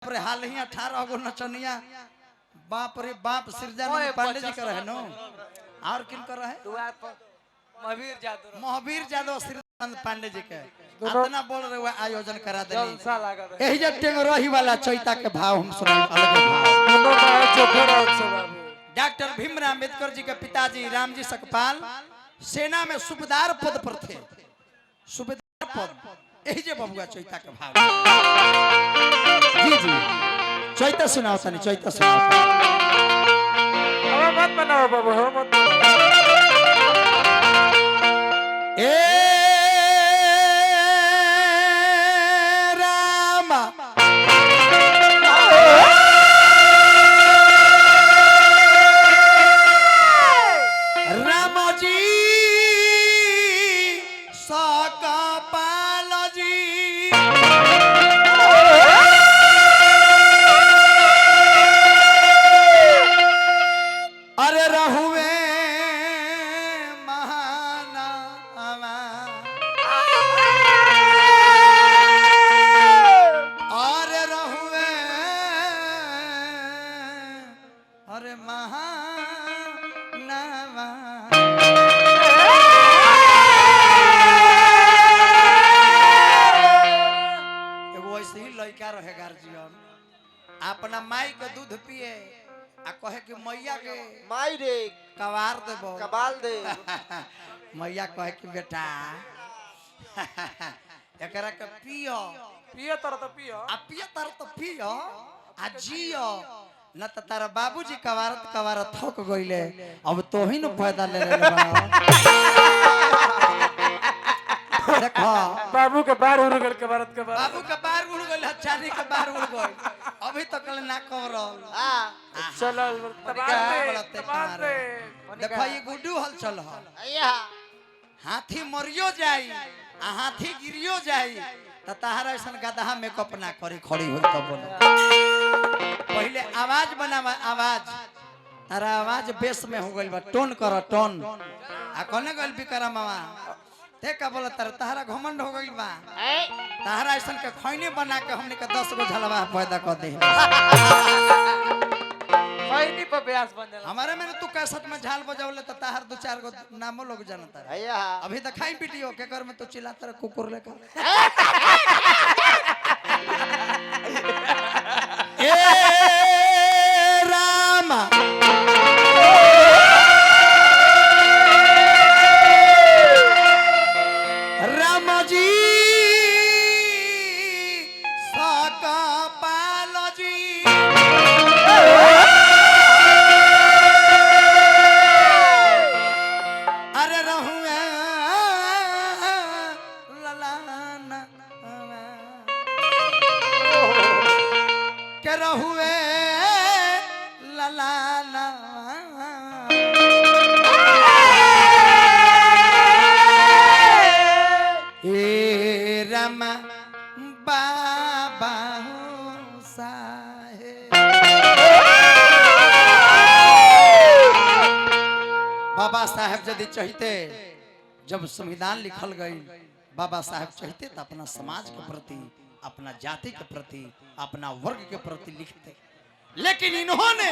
रे हाल ही 18 गो नचनिया बाप रे बाप सृजन पांडे जी कर है नो और किन कर है महावीर यादव सृजन पांडे जी के इतना बोल रहे हुए आयोजन करा दे यही जब टेंगरही वाला चैता के भाव हम सुनाई अलग भाव। डॉक्टर भीमराव अंबेडकर जी के पिताजी रामजी सकपाल सेना में सूबेदार पद पर थे। सूबेदार पद यही जे बबुआ चैता के भाव। जी जी चैता सुनाओ तनी चैता सुनाओ अब मत बनाओ बाबू हो मत ए राम राम जी सकपाल जी अरे रहुए महानामा अरे रहुए अरे महानामा एगो ऐसे ही लड़का रहे गार्जियन अपना माई के दूध पिए आ कहे कि मैया के माई रे कबार देबो कबाल दे मैया कहे कि बेटा एकरा के पियो पियो तर तो पियो आ पियो तर तो पियो आ जियो न त तारा बाबूजी कवारत कवारत थक गइले अब तो ही न फायदा ले ले बा देखो बाबू के बार उड़ गल के भारत के बार बाबू के बाहर उड़ गइल चारी के बाहर उड़ गइल अभी तक ना कवरल चलो तबाते देखो ये गुड्डू हल चल हल हाथी मरियो जाई आ हाथी गिरियो जाई त तहरा ऐसन गदहा मेकअप ना करे खड़ी होई तब बोल पहले आवाज बनावा आवाज तारा आवाज बेस में हो गइल बा टोन कर टोन आ कोने गइल बिकरा मामा ते का बोल तहरा घमंड हो गइल बा तहरा ऐसन के खैने बना के हमने के 10 गो झलवा पैदा कर दे खैनी पे ब्यास बन जाला हमारे में तू कैसेट में झाल बजावले त तहर 2-4 गो नामो लोग जानता है अभी तो खाई वीडियो के कर में तो चिल्लाता रह कुकुर लेकर ए राम राम जी सकपाल जी अरे रहुए ललाना के रहुए ललाना ए राम बाबा साहेब बाबा साहेब यदि चाहते जब संविधान लिखल गई बाबा साहेब चाहते तो अपना समाज के प्रति अपना जाति के प्रति अपना वर्ग के प्रति लिखते लेकिन इन्होंने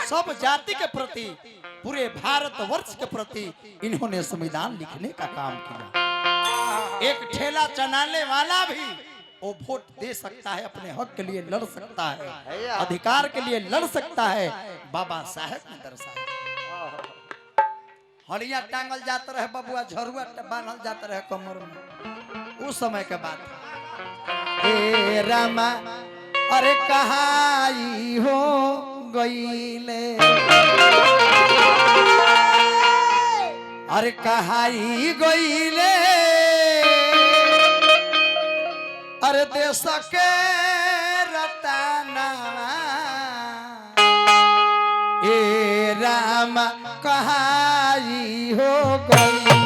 सब जाति के प्रति पूरे भारतवर्ष के प्रति इन्होंने संविधान लिखने का काम किया। एक ठेला चलाने वाला भी वो वोट दे सकता है अपने हक के लिए लड़ सकता है अधिकार के लिए लड़ सकता है बाबा साहेब ने दर्शाया। हड़िया टांगल जाते रहे बबुआ झरुआ बांधल जाते रहे कमर में उस समय के बात हे रामा अरे कहाई हो गईले अरे कहाई गईले अरे देश के रतना ए राम कहाई हो गई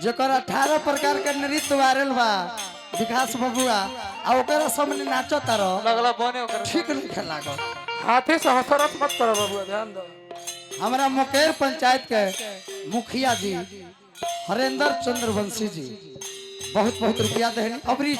जकर 18 प्रकार के नृत्य वायरल बा विकास बबुआ आ ओकरा सामने नाचो तारो लगला बने ओकर ठीक नहीं खेला गो हाथे से हसरत मत करो बाबू ध्यान दो हमारा मुकेर पंचायत के मुखिया जी हरेंद्र चंद्र वंशी जी बहुत बहुत रुपया देहनी अबरी